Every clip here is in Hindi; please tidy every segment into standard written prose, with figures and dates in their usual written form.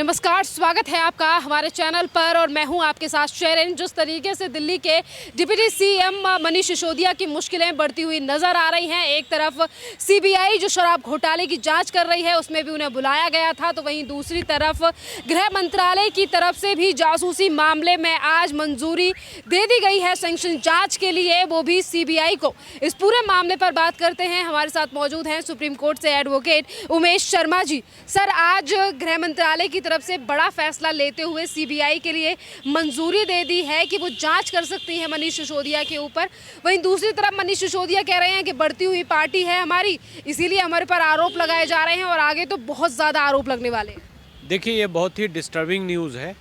नमस्कार, स्वागत है आपका हमारे चैनल पर और मैं हूं आपके साथ शेरिन। जिस तरीके से दिल्ली के डिप्टी सीएम मनीष सिसोदिया की मुश्किलें बढ़ती हुई नजर आ रही हैं, एक तरफ सीबीआई जो शराब घोटाले की जांच कर रही है उसमें भी उन्हें बुलाया गया था, तो वहीं दूसरी तरफ गृह मंत्रालय की तरफ से भी जासूसी मामले में आज मंजूरी दे दी गई है सैंक्शन जाँच के लिए, वो भी सीबीआई को। इस पूरे मामले पर बात करते हैं, हमारे साथ मौजूद हैं सुप्रीम कोर्ट से एडवोकेट उमेश शर्मा जी। सर, आज गृह मंत्रालय की तरफ से बड़ा फैसला लेते हुए सीबीआई के लिए मंजूरी दे दी है कि वो जांच कर सकती है मनीष सिसोदिया के ऊपर। वहीं दूसरी तरफ मनीष सिसोदिया कह रहे हैं कि बढ़ती हुई पार्टी है हमारी, इसीलिए हमारे पर आरोप लगाए जा रहे हैं और आगे तो बहुत ज़्यादा आरोप लगने वाले हैं। देखिए, ये बहुत ही डिस्टर्बिंग न्यूज़ है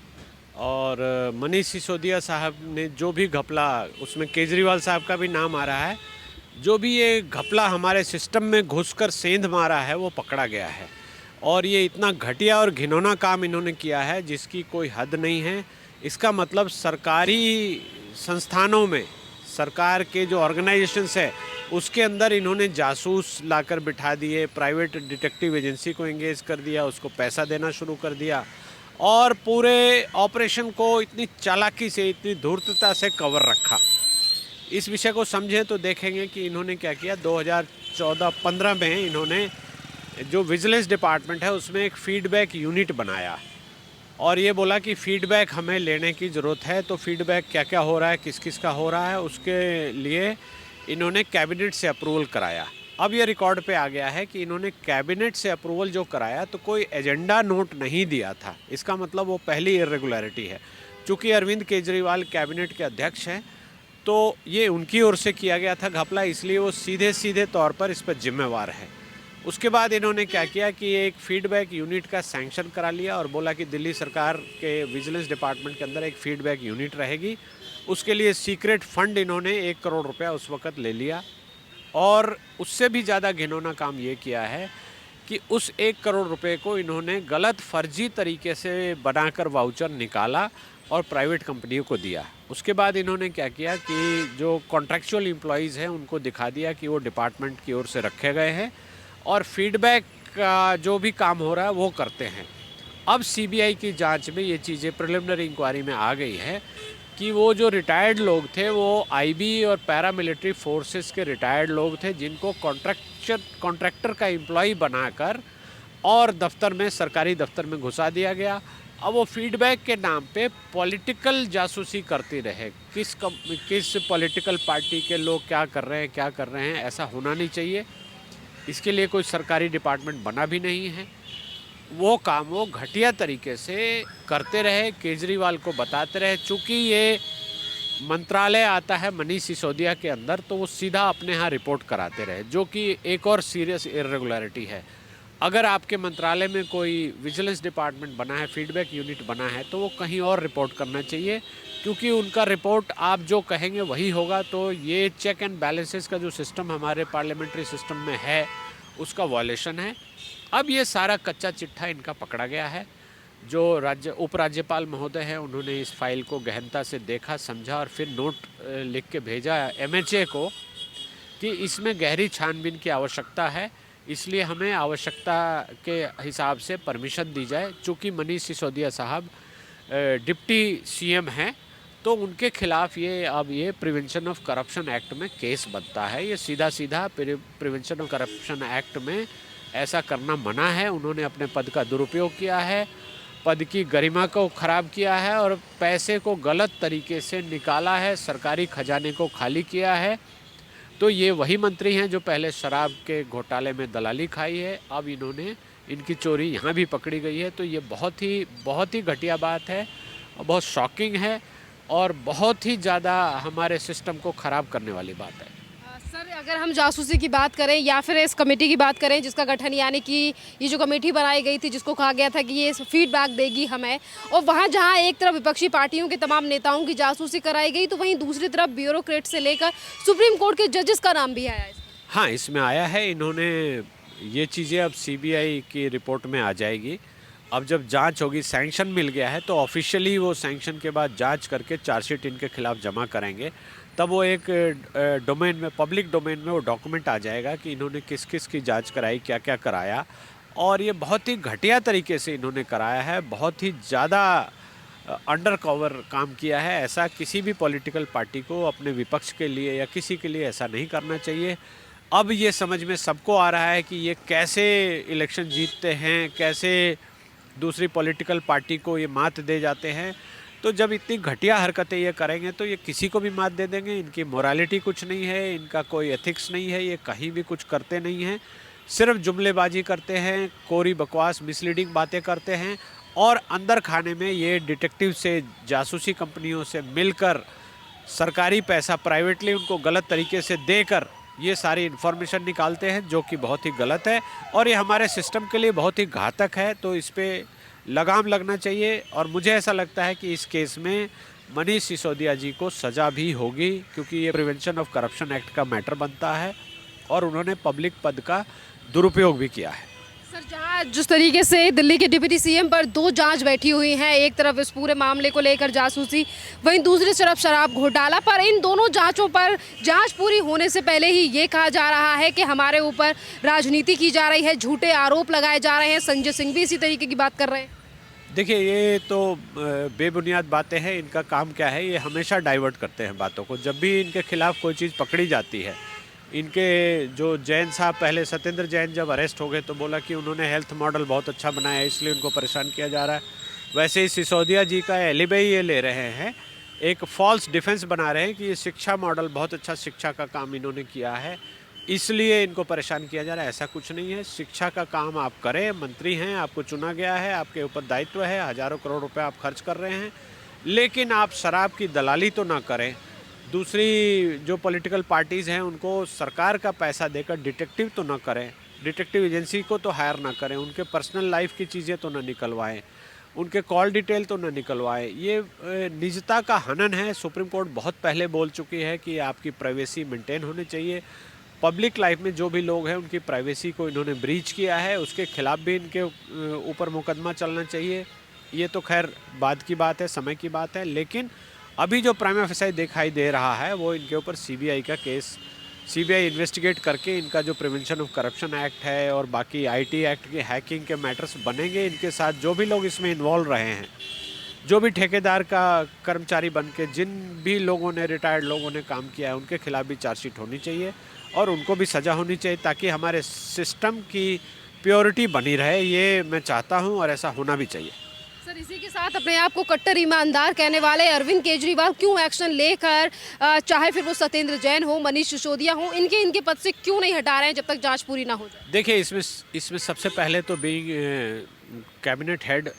और मनीष सिसोदिया साहब ने जो भी घपला, उसमें केजरीवाल साहब का भी नाम आ रहा है, जो भी ये घपला हमारे सिस्टम में घुसकर सेंध मारा है वो पकड़ा गया है। और ये इतना घटिया और घिनौना काम इन्होंने किया है जिसकी कोई हद नहीं है। इसका मतलब सरकारी संस्थानों में, सरकार के जो ऑर्गेनाइजेशंस है उसके अंदर इन्होंने जासूस लाकर बिठा दिए, प्राइवेट डिटेक्टिव एजेंसी को एंगेज कर दिया, उसको पैसा देना शुरू कर दिया और पूरे ऑपरेशन को इतनी चालाकी से, इतनी धूर्तता से कवर रखा। इस विषय को समझें तो देखेंगे कि इन्होंने क्या किया। 2014-15 में इन्होंने जो विजिलेंस डिपार्टमेंट है उसमें एक फीडबैक यूनिट बनाया और ये बोला कि फीडबैक हमें लेने की ज़रूरत है। तो फीडबैक क्या क्या हो रहा है, किस किस का हो रहा है, उसके लिए इन्होंने कैबिनेट से अप्रूवल कराया। अब ये रिकॉर्ड पे आ गया है कि इन्होंने कैबिनेट से अप्रूवल जो कराया तो कोई एजेंडा नोट नहीं दिया था। इसका मतलब वो पहली इरेगुलरिटी है। चूँकि अरविंद केजरीवाल कैबिनेट के अध्यक्ष हैं तो ये उनकी ओर से किया गया था घपला, इसलिए वो सीधे सीधे तौर पर इस पर जिम्मेवार है। उसके बाद इन्होंने क्या किया कि एक फीडबैक यूनिट का सैंक्शन करा लिया और बोला कि दिल्ली सरकार के विजिलेंस डिपार्टमेंट के अंदर एक फीडबैक यूनिट रहेगी। उसके लिए सीक्रेट फंड इन्होंने 1 करोड़ रुपया उस वक़्त ले लिया और उससे भी ज़्यादा घिनौना काम ये किया है कि उस 1 करोड़ रुपए को इन्होंने गलत फर्जी तरीके से बनाकर वाउचर निकाला और प्राइवेट कंपनियों को दिया। उसके बाद इन्होंने क्या किया कि जो कॉन्ट्रैक्चुअल एम्प्लॉयज़ हैं उनको दिखा दिया कि वो डिपार्टमेंट की ओर से रखे गए हैं और फीडबैक का जो भी काम हो रहा है वो करते हैं। अब सीबीआई की जांच में ये चीज़ें प्रिलिमिनरी इंक्वायरी में आ गई है कि वो जो रिटायर्ड लोग थे वो आईबी और पैरामिलिट्री फोर्सेस के रिटायर्ड लोग थे जिनको कॉन्ट्रैक्टर का एम्प्लॉय बनाकर और दफ्तर में, सरकारी दफ्तर में घुसा दिया गया। अब वो फीडबैक के नाम पे पॉलिटिकल जासूसी करती रहे, किस पॉलिटिकल पार्टी के लोग क्या कर रहे हैं, ऐसा होना नहीं चाहिए। इसके लिए कोई सरकारी डिपार्टमेंट बना भी नहीं है। वो काम वो घटिया तरीके से करते रहे, केजरीवाल को बताते रहे। चूँकि ये मंत्रालय आता है मनीष सिसोदिया के अंदर तो वो सीधा अपने यहाँ रिपोर्ट कराते रहे, जो कि एक और सीरियस इरेगुलरिटी है। अगर आपके मंत्रालय में कोई विजिलेंस डिपार्टमेंट बना है, फीडबैक यूनिट बना है, तो वो कहीं और रिपोर्ट करना चाहिए, क्योंकि उनका रिपोर्ट आप जो कहेंगे वही होगा। तो ये चेक एंड बैलेंसेस का जो सिस्टम हमारे पार्लियामेंट्री सिस्टम में है उसका वॉयलेशन है। अब ये सारा कच्चा चिट्ठा इनका पकड़ा गया है। जो उपराज्यपाल महोदय हैं उन्होंने इस फाइल को गहनता से देखा, समझा और फिर नोट लिख के भेजा एमएचए को कि इसमें गहरी छानबीन की आवश्यकता है, इसलिए हमें आवश्यकता के हिसाब से परमिशन दी जाए। चूँकि मनीष सिसोदिया साहब डिप्टी सीएम हैं तो उनके खिलाफ ये प्रिवेंशन ऑफ करप्शन एक्ट में केस बनता है। ये सीधा प्रिवेंशन ऑफ करप्शन एक्ट में ऐसा करना मना है। उन्होंने अपने पद का दुरुपयोग किया है, पद की गरिमा को ख़राब किया है और पैसे को गलत तरीके से निकाला है, सरकारी खजाने को खाली किया है। तो ये वही मंत्री हैं जो पहले शराब के घोटाले में दलाली खाई है, अब इन्होंने इनकी चोरी यहाँ भी पकड़ी गई है। तो ये बहुत ही घटिया बात है, बहुत शॉकिंग है और बहुत ही ज़्यादा हमारे सिस्टम को ख़राब करने वाली बात है। सर, अगर हम जासूसी की बात करें या फिर इस कमेटी की बात करें जिसका गठन, यानी कि ये जो कमेटी बनाई गई थी जिसको कहा गया था कि ये फीडबैक देगी हमें, और वहाँ जहाँ एक तरफ विपक्षी पार्टियों के तमाम नेताओं की जासूसी कराई गई तो वहीं दूसरी तरफ ब्यूरोक्रेट से लेकर सुप्रीम कोर्ट के जजेस का नाम भी आया है। हाँ, इसमें आया है। इन्होंने ये चीज़ें अब सीबीआई की रिपोर्ट में आ जाएगी। अब जब जांच होगी, सैंक्शन मिल गया है तो ऑफिशियली वो सैंक्शन के बाद जांच करके चार्जशीट इनके खिलाफ जमा करेंगे। तब वो एक डोमेन में, पब्लिक डोमेन में वो डॉक्यूमेंट आ जाएगा कि इन्होंने किस किस की जांच कराई, क्या क्या कराया और ये बहुत ही घटिया तरीके से इन्होंने कराया है, बहुत ही ज़्यादा अंडर कवर काम किया है। ऐसा किसी भी पॉलिटिकल पार्टी को अपने विपक्ष के लिए या किसी के लिए ऐसा नहीं करना चाहिए। अब ये समझ में सबको आ रहा है कि ये कैसे इलेक्शन जीतते हैं, कैसे दूसरी पॉलिटिकल पार्टी को ये मात दे जाते हैं। तो जब इतनी घटिया हरकतें ये करेंगे तो ये किसी को भी मात दे देंगे। इनकी मोरालिटी कुछ नहीं है, इनका कोई एथिक्स नहीं है, ये कहीं भी कुछ करते नहीं हैं, सिर्फ जुमलेबाजी करते हैं, कोरी बकवास मिसलीडिंग बातें करते हैं और अंदर खाने में ये डिटेक्टिव से, जासूसी कंपनियों से मिलकर सरकारी पैसा प्राइवेटली उनको गलत तरीके से देकर ये सारी इन्फॉर्मेशन निकालते हैं, जो कि बहुत ही गलत है और ये हमारे सिस्टम के लिए बहुत ही घातक है। तो इस पर लगाम लगना चाहिए और मुझे ऐसा लगता है कि इस केस में मनीष सिसोदिया जी को सज़ा भी होगी, क्योंकि ये प्रिवेंशन ऑफ करप्शन एक्ट का मैटर बनता है और उन्होंने पब्लिक पद का दुरुपयोग भी किया है। सर, जहाँ जिस तरीके से दिल्ली के डिप्टी सीएम पर 2 जांच बैठी हुई हैं, एक तरफ इस पूरे मामले को लेकर जासूसी, वहीं दूसरी तरफ शराब घोटाला पर, इन दोनों जांचों पर जांच पूरी होने से पहले ही ये कहा जा रहा है कि हमारे ऊपर राजनीति की जा रही है, झूठे आरोप लगाए जा रहे हैं। संजय सिंह भी इसी तरीके की बात कर रहे हैं। देखिए, ये तो बेबुनियाद बातें हैं। इनका काम क्या है, ये हमेशा डाइवर्ट करते हैं बातों को। जब भी इनके खिलाफ कोई चीज़ पकड़ी जाती है, इनके जो जैन साहब, पहले सत्येंद्र जैन जब अरेस्ट हो गए तो बोला कि उन्होंने हेल्थ मॉडल बहुत अच्छा बनाया है, इसलिए उनको परेशान किया जा रहा है। वैसे ही सिसोदिया जी का एलिबे ये ले रहे हैं, एक फॉल्स डिफेंस बना रहे हैं कि ये शिक्षा मॉडल, बहुत अच्छा शिक्षा का काम इन्होंने किया है, इसलिए इनको परेशान किया जा रहा है। ऐसा कुछ नहीं है। शिक्षा का काम आप करें, मंत्री हैं, आपको चुना गया है, आपके ऊपर दायित्व है, हज़ारों करोड़ रुपए आप खर्च कर रहे हैं, लेकिन आप शराब की दलाली तो ना करें। दूसरी जो पॉलिटिकल पार्टीज़ हैं उनको सरकार का पैसा देकर डिटेक्टिव तो ना करें, डिटेक्टिव एजेंसी को तो हायर ना करें, उनके पर्सनल लाइफ की चीज़ें तो ना निकलवाएं, उनके कॉल डिटेल तो ना निकलवाएं। ये निजता का हनन है। सुप्रीम कोर्ट बहुत पहले बोल चुकी है कि आपकी प्राइवेसी मेंटेन होनी चाहिए। पब्लिक लाइफ में जो भी लोग हैं उनकी प्राइवेसी को इन्होंने ब्रीच किया है, उसके खिलाफ भी इनके ऊपर मुकदमा चलना चाहिए। ये तो खैर बाद की बात है, समय की बात है, लेकिन अभी जो प्राइमा फेसाई दिखाई दे रहा है वो इनके ऊपर सीबीआई का केस, सीबीआई इन्वेस्टिगेट करके इनका जो प्रिवेंशन ऑफ करप्शन एक्ट है और बाकी आईटी एक्ट के हैकिंग के मैटर्स बनेंगे। इनके साथ जो भी लोग इसमें इन्वॉल्व रहे हैं, जो भी ठेकेदार का कर्मचारी बन के जिन भी लोगों ने, रिटायर्ड लोगों ने काम किया है, उनके खिलाफ भी चार्जशीट होनी चाहिए और उनको भी सज़ा होनी चाहिए, ताकि हमारे सिस्टम की प्योरिटी बनी रहे। ये मैं चाहता हूँ और ऐसा होना भी चाहिए। सर, इसी के साथ अपने आप को कट्टर ईमानदार कहने वाले अरविंद केजरीवाल क्यों एक्शन लेकर, चाहे फिर वो सत्येंद्र जैन हो, मनीष सिसोदिया हो, इनके पद से क्यों नहीं हटा रहे हैं जब तक जांच पूरी ना हो जाए? देखिए, इसमें सबसे पहले तो बीइंग कैबिनेट हेड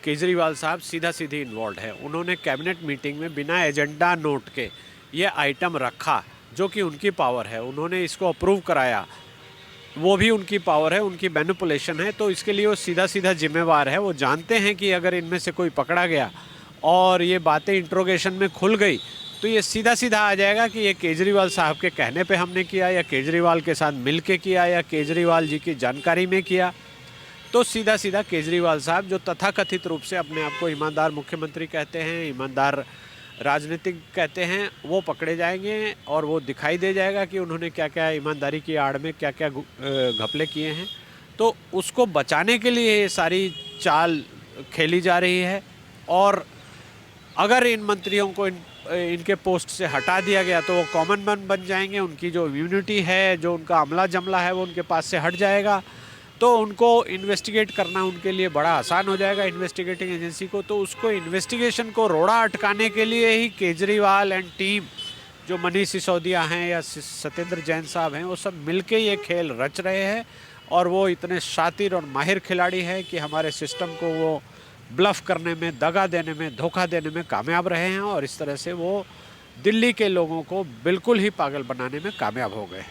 केजरीवाल साहब सीधा सीधी इन्वॉल्व है। उन्होंने कैबिनेट मीटिंग में बिना एजेंडा नोट के ये आइटम रखा, जो कि उनकी पावर है। उन्होंने इसको अप्रूव कराया, वो भी उनकी पावर है, उनकी मैनिपुलेशन है। तो इसके लिए वो सीधा सीधा जिम्मेवार है। वो जानते हैं कि अगर इनमें से कोई पकड़ा गया और ये बातें इंट्रोगेशन में खुल गई तो ये सीधा सीधा आ जाएगा कि ये केजरीवाल साहब के कहने पे हमने किया, या केजरीवाल के साथ मिल के किया, या केजरीवाल जी की जानकारी में किया। तो सीधा सीधा केजरीवाल साहब, जो तथाकथित रूप से अपने आप को ईमानदार मुख्यमंत्री कहते हैं, ईमानदार राजनीतिक कहते हैं, वो पकड़े जाएंगे और वो दिखाई दे जाएगा कि उन्होंने क्या क्या ईमानदारी की आड़ में क्या क्या घपले किए हैं। तो उसको बचाने के लिए ये सारी चाल खेली जा रही है। और अगर इन मंत्रियों को इनके पोस्ट से हटा दिया गया तो वो कॉमन मैन बन जाएंगे, उनकी जो इम्यूनिटी है, जो उनका अमला जमला है, वो उनके पास से हट जाएगा। तो उनको इन्वेस्टिगेट करना उनके लिए बड़ा आसान हो जाएगा, इन्वेस्टिगेटिंग एजेंसी को। तो उसको इन्वेस्टिगेशन को रोड़ा अटकाने के लिए ही केजरीवाल एंड टीम, जो मनीष सिसोदिया हैं या सत्येंद्र जैन साहब हैं, वो सब मिलके ये खेल रच रहे हैं। और वो इतने शातिर और माहिर खिलाड़ी हैं कि हमारे सिस्टम को वो ब्लफ करने में, दगा देने में, धोखा देने में कामयाब रहे हैं और इस तरह से वो दिल्ली के लोगों को बिल्कुल ही पागल बनाने में कामयाब हो गए।